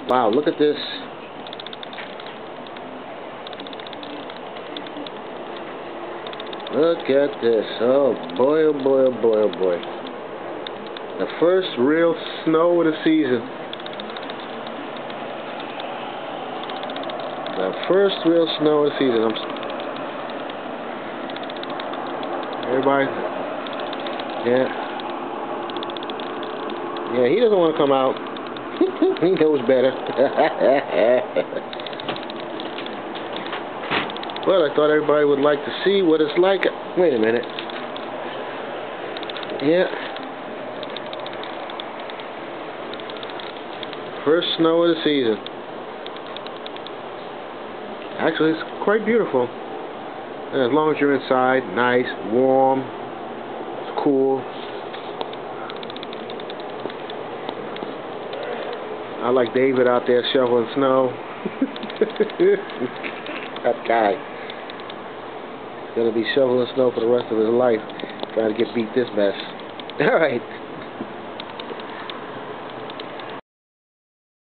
Wow, look at this. Look at this. Oh boy, oh boy, oh boy, oh boy. The first real snow of the season. The first real snow of the season. Everybody. Yeah. Yeah, he doesn't want to come out. He knows better. But I thought everybody would like to see what it's like. Wait a minute. Yeah. First snow of the season. Actually, it's quite beautiful. And as long as you're inside, nice, warm, it's cool. I like David out there shoveling snow. That guy. He's going to be shoveling snow for the rest of his life, trying to get beat this mess. All right.